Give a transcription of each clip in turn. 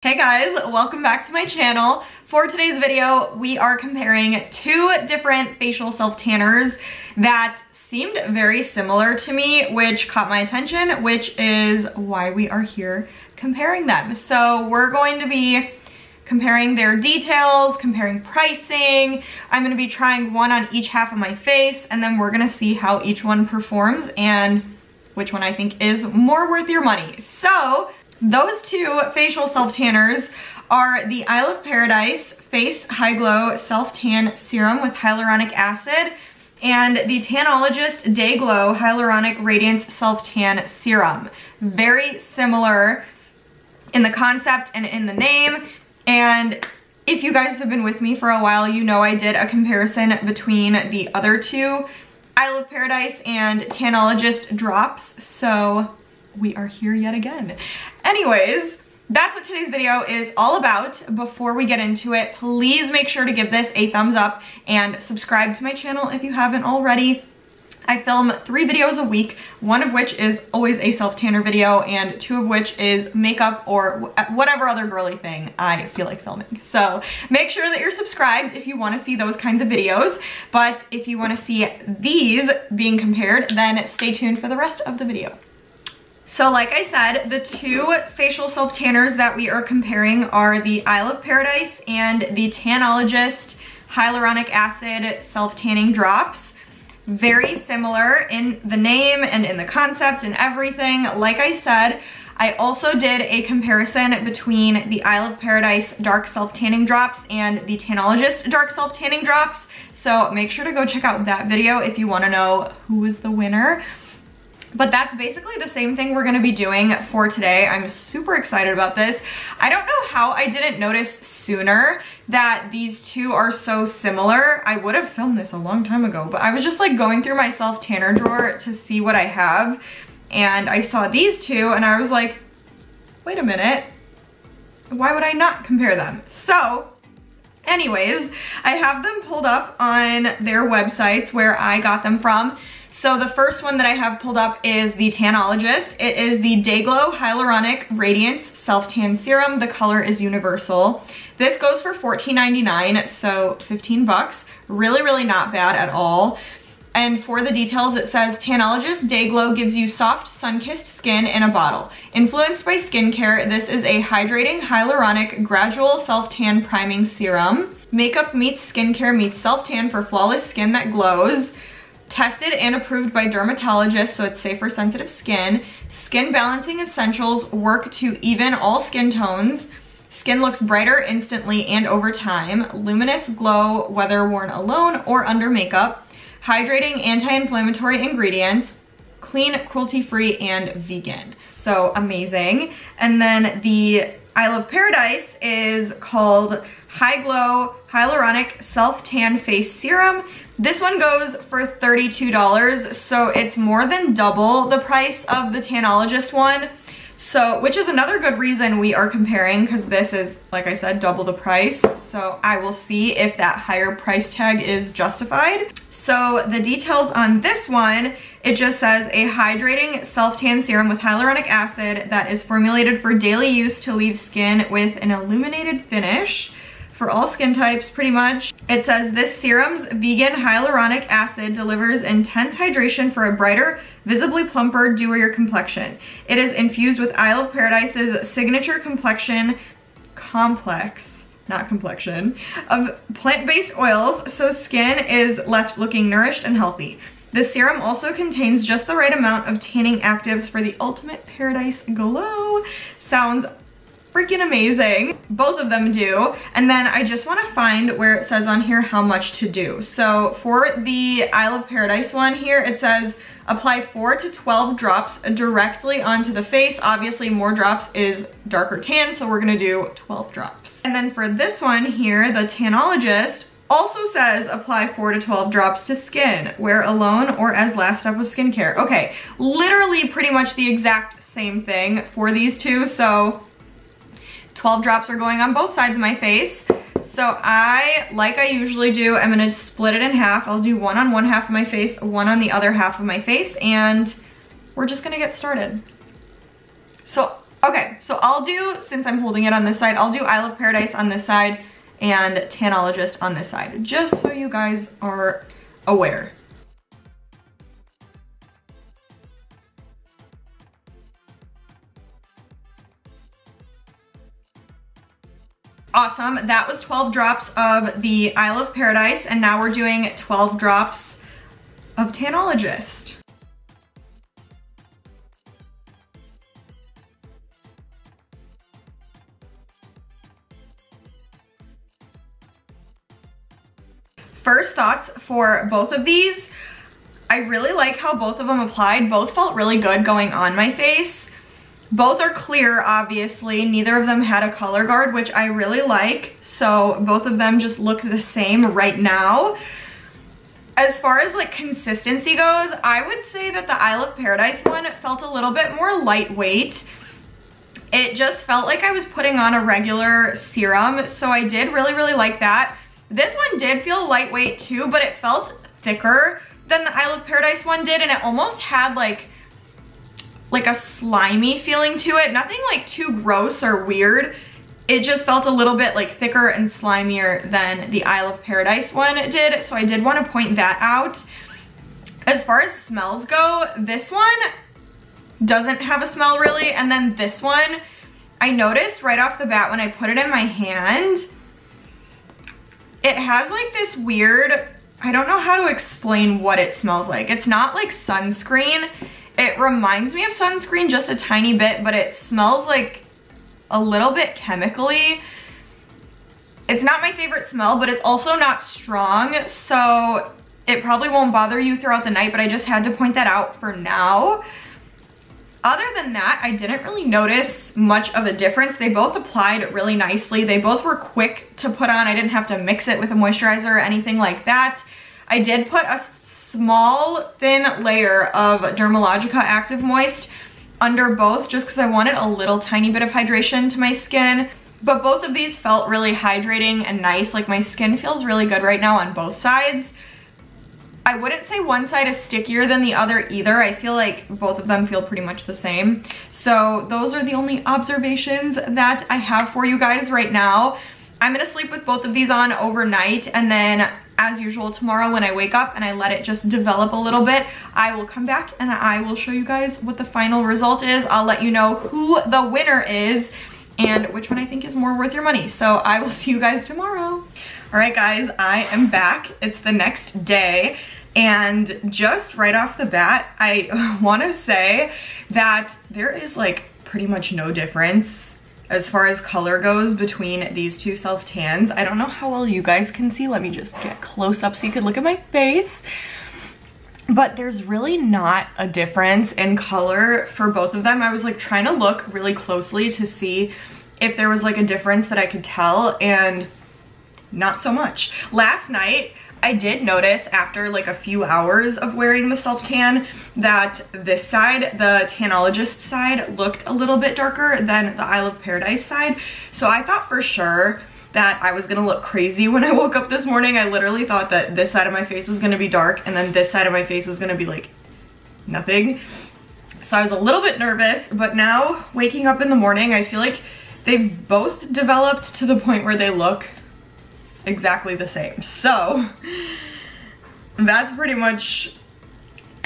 Hey guys, welcome back to my channel. For today's video, we are comparing two different facial self-tanners that seemed very similar to me, which caught my attention, which is why we are here comparing them. So we're going to be comparing their details, comparing pricing. I'm gonna be trying one on each half of my face, and then we're gonna see how each one performs and which one I think is more worth your money. So, those two facial self-tanners are the Isle of Paradise Face Hyglo Self-Tan Serum with Hyaluronic Acid and the Tanologist Day Glow Hyaluronic Radiance Self-Tan Serum. Very similar in the concept and in the name. And if you guys have been with me for a while, you know I did a comparison between the other two Isle of Paradise and Tanologist drops. So we are here yet again. Anyways, that's what today's video is all about. Before we get into it, please make sure to give this a thumbs up and subscribe to my channel if you haven't already. I film 3 videos a week, one of which is always a self-tanner video and 2 of which is makeup or whatever other girly thing I feel like filming. So make sure that you're subscribed if you want to see those kinds of videos. But if you want to see these being compared, then stay tuned for the rest of the video. So like I said, the two facial self-tanners that we are comparing are the Isle of Paradise and the Tanologist Hyaluronic Acid Self-Tanning Drops. Very similar in the name and in the concept and everything. Like I said, I also did a comparison between the Isle of Paradise Dark Self-Tanning Drops and the Tanologist Dark Self-Tanning Drops. So make sure to go check out that video if you want to know who is the winner. But that's basically the same thing we're gonna be doing for today. I'm super excited about this. I don't know how I didn't notice sooner that these two are so similar. I would have filmed this a long time ago, but I was just like going through my self-tanner drawer to see what I have. And I saw these two and I was like, wait a minute, why would I not compare them? So, anyways, I have them pulled up on their websites where I got them from. So the first one that I have pulled up is the Tanologist. It is the Day Glow Hyaluronic Radiance Self-Tan Serum. The color is universal. This goes for $14.99, so 15 bucks. Really, really not bad at all. And for the details, it says, Tanologist Day Glow gives you soft, sun-kissed skin in a bottle. Influenced by skincare, this is a hydrating, hyaluronic, gradual self-tan priming serum. Makeup meets skincare meets self-tan for flawless skin that glows. Tested and approved by dermatologists, so it's safe for sensitive skin. Skin balancing essentials work to even all skin tones. Skin looks brighter instantly and over time. Luminous glow whether worn alone or under makeup. Hydrating anti-inflammatory ingredients. Clean, cruelty-free, and vegan. So amazing. And then the Isle of Paradise is called Hyglo Hyaluronic Self-Tan Face Serum. This one goes for $32, so it's more than double the price of the Tanologist one. So, which is another good reason we are comparing, because this is, like I said, double the price. So I will see if that higher price tag is justified. So the details on this one, it just says a hydrating self-tan serum with hyaluronic acid that is formulated for daily use to leave skin with an illuminated finish. For all skin types, pretty much. It says this serum's vegan hyaluronic acid delivers intense hydration for a brighter, visibly plumper, dewier complexion. It is infused with Isle of Paradise's signature complexion complex, not complexion, of plant-based oils, so skin is left looking nourished and healthy. The serum also contains just the right amount of tanning actives for the ultimate paradise glow. Sounds freaking amazing. Both of them do. And then I just want to find where it says on here how much to do. So for the Isle of Paradise one here, it says apply 4 to 12 drops directly onto the face. Obviously more drops is darker tan, so we're gonna do 12 drops. And then for this one here, the Tanologist also says apply 4 to 12 drops to skin, wear alone or as last step of skincare. Okay, literally pretty much the exact same thing for these two. So 12 drops are going on both sides of my face. So like I usually do, I'm gonna split it in half. I'll do one on one half of my face, one on the other half of my face, and we're just gonna get started. So Okay, so I'll do, since I'm holding it on this side, I'll do Isle of Paradise on this side and Tanologist on this side, just so you guys are aware. Awesome, that was 12 drops of the Isle of Paradise, and now we're doing 12 drops of Tanologist. First thoughts for both of these, I really like how both of them applied. Both felt really good going on my face. Both are clear, obviously. Neither of them had a color guard, which I really like. So both of them just look the same right now. As far as like consistency goes, I would say that the Isle of Paradise one felt a little bit more lightweight. It just felt like I was putting on a regular serum. So I did really like that. This one did feel lightweight too, but it felt thicker than the Isle of Paradise one did, and it almost had like a slimy feeling to it. Nothing like too gross or weird. It just felt a little bit like thicker and slimier than the Isle of Paradise one did, so I did want to point that out. As far as smells go, this one doesn't have a smell really, and then this one, I noticed right off the bat when I put it in my hand, it has like this weird, I don't know how to explain what it smells like. It's not like sunscreen. It reminds me of sunscreen just a tiny bit, but it smells like a little bit chemically. It's not my favorite smell, but it's also not strong, so it probably won't bother you throughout the night, but I just had to point that out for now. Other than that, I didn't really notice much of a difference. They both applied really nicely. They both were quick to put on. I didn't have to mix it with a moisturizer or anything like that. I did put a small, thin layer of Dermalogica Active Moist under both just because I wanted a little tiny bit of hydration to my skin. But both of these felt really hydrating and nice. Like my skin feels really good right now on both sides. I wouldn't say one side is stickier than the other either. I feel like both of them feel pretty much the same. So those are the only observations that I have for you guys right now. I'm gonna sleep with both of these on overnight, and then as usual tomorrow when I wake up and I let it just develop a little bit, I will come back and I will show you guys what the final result is. I'll let you know who the winner is and which one I think is more worth your money. So I will see you guys tomorrow. All right guys, I am back. It's the next day, and just right off the bat, I wanna say that there is like pretty much no difference as far as color goes between these two self tans. I don't know how well you guys can see. Let me just get close up so you can look at my face. But there's really not a difference in color for both of them. I was like trying to look really closely to see if there was like a difference that I could tell, and not so much. Last night, I did notice after like a few hours of wearing the self tan that this side, the Tanologist side, looked a little bit darker than the Isle of Paradise side. So I thought for sure that I was gonna look crazy when I woke up this morning. I literally thought that this side of my face was gonna be dark and then this side of my face was gonna be like nothing. So I was a little bit nervous, but now waking up in the morning, I feel like they've both developed to the point where they look exactly the same. So that's pretty much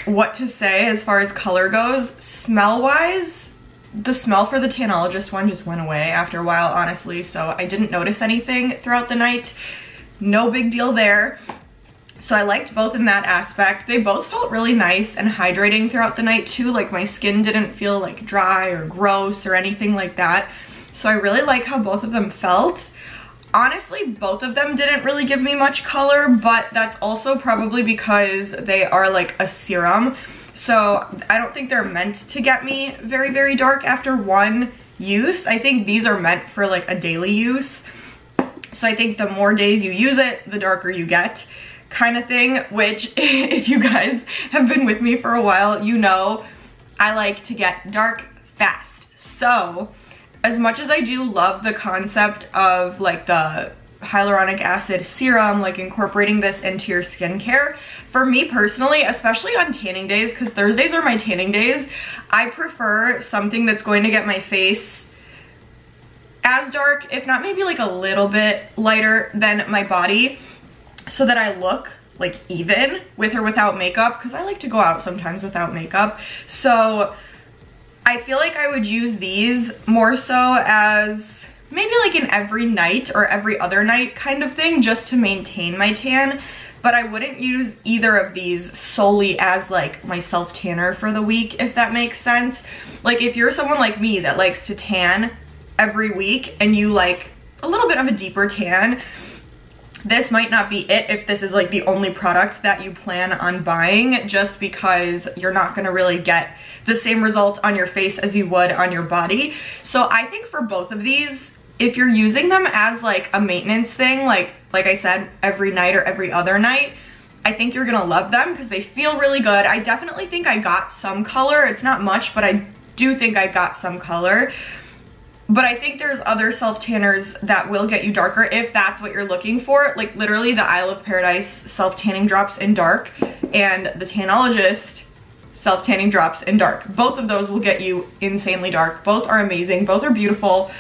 what to say as far as color goes. Smell wise, the smell for the Tanologist one just went away after a while, honestly, so I didn't notice anything throughout the night. No big deal there. So I liked both in that aspect. They both felt really nice and hydrating throughout the night too. Like my skin didn't feel like dry or gross or anything like that. So I really like how both of them felt. Honestly, both of them didn't really give me much color, but that's also probably because they are like a serum. So I don't think they're meant to get me very, very dark after one use. I think these are meant for like a daily use. So I think the more days you use it, the darker you get, kind of thing, which if you guys have been with me for a while, you know I like to get dark fast. So as much as I do love the concept of like the hyaluronic acid serum, like incorporating this into your skincare. For me personally, especially on tanning days, because Thursdays are my tanning days, I prefer something that's going to get my face as dark, if not maybe like a little bit lighter than my body, so that I look like even with or without makeup, because I like to go out sometimes without makeup. So I feel like I would use these more so as maybe like an every night or every other night kind of thing, just to maintain my tan. But I wouldn't use either of these solely as like my self tanner for the week, if that makes sense. Like if you're someone like me that likes to tan every week and you like a little bit of a deeper tan, this might not be it if this is like the only product that you plan on buying, just because you're not gonna really get the same result on your face as you would on your body. So I think for both of these, if you're using them as like a maintenance thing, like I said, every night or every other night, I think you're gonna love them because they feel really good. I definitely think I got some color. It's not much, but I do think I got some color. But I think there's other self tanners that will get you darker if that's what you're looking for. Like literally the Isle of Paradise self tanning drops in dark and the Tanologist self tanning drops in dark. Both of those will get you insanely dark. Both are amazing. Both are beautiful.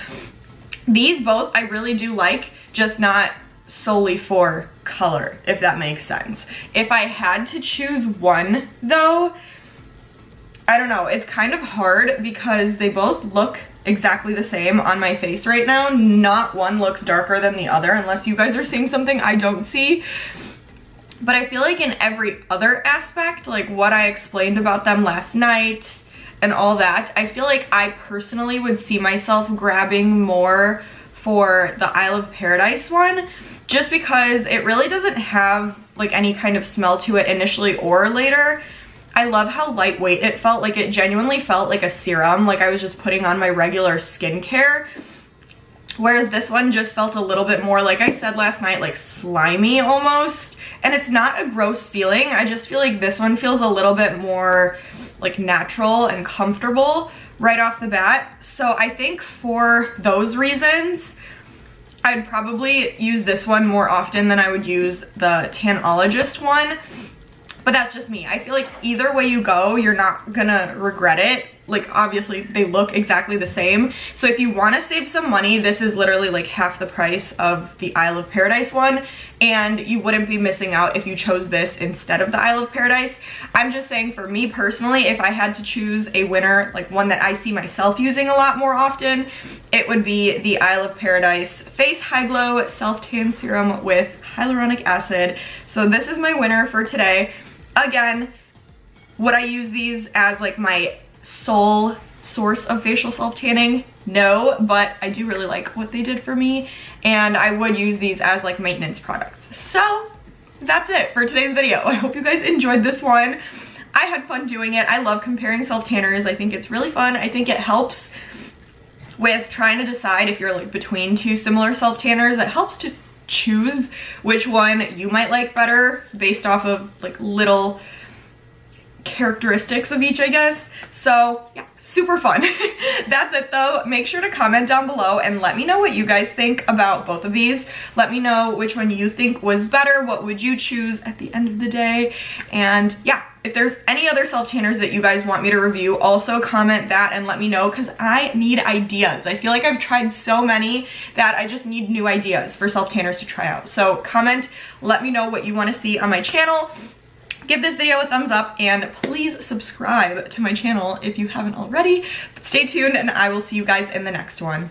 These both I really do like, just not solely for color, if that makes sense. If I had to choose one though, I don't know, it's kind of hard because they both look exactly the same on my face right now. Not one looks darker than the other, unless you guys are seeing something I don't see. But I feel like in every other aspect, like what I explained about them last night and all that, I feel like I personally would see myself grabbing more for the Isle of Paradise one, just because it really doesn't have like any kind of smell to it initially or later. I love how lightweight it felt. Like it genuinely felt like a serum, like I was just putting on my regular skincare. Whereas this one just felt a little bit more, like I said last night, like slimy almost. And it's not a gross feeling. I just feel like this one feels a little bit more like natural and comfortable right off the bat. So I think for those reasons, I'd probably use this one more often than I would use the Tanologist one. But that's just me. I feel like either way you go, you're not gonna regret it. Like obviously they look exactly the same. So if you wanna save some money, this is literally like half the price of the Isle of Paradise one. And you wouldn't be missing out if you chose this instead of the Isle of Paradise. I'm just saying for me personally, if I had to choose a winner, like one that I see myself using a lot more often, it would be the Isle of Paradise Face Hyglo Self-Tan Serum with Hyaluronic Acid. So this is my winner for today. Again, would I use these as like my sole source of facial self-tanning? No, but I do really like what they did for me, and I would use these as like maintenance products. So that's it for today's video. I hope you guys enjoyed this one. I had fun doing it. I love comparing self-tanners. I think it's really fun. I think it helps with trying to decide if you're like between two similar self-tanners. It helps to choose which one you might like better based off of like little characteristics of each, I guess. So yeah, super fun. That's it though. Make sure to comment down below and let me know what you guys think about both of these. Let me know which one you think was better. What would you choose at the end of the day? And yeah, if there's any other self-tanners that you guys want me to review, also comment that and let me know, because I need ideas. I feel like I've tried so many that I just need new ideas for self-tanners to try out. So comment, let me know what you want to see on my channel. Give this video a thumbs up and please subscribe to my channel if you haven't already. But stay tuned and I will see you guys in the next one.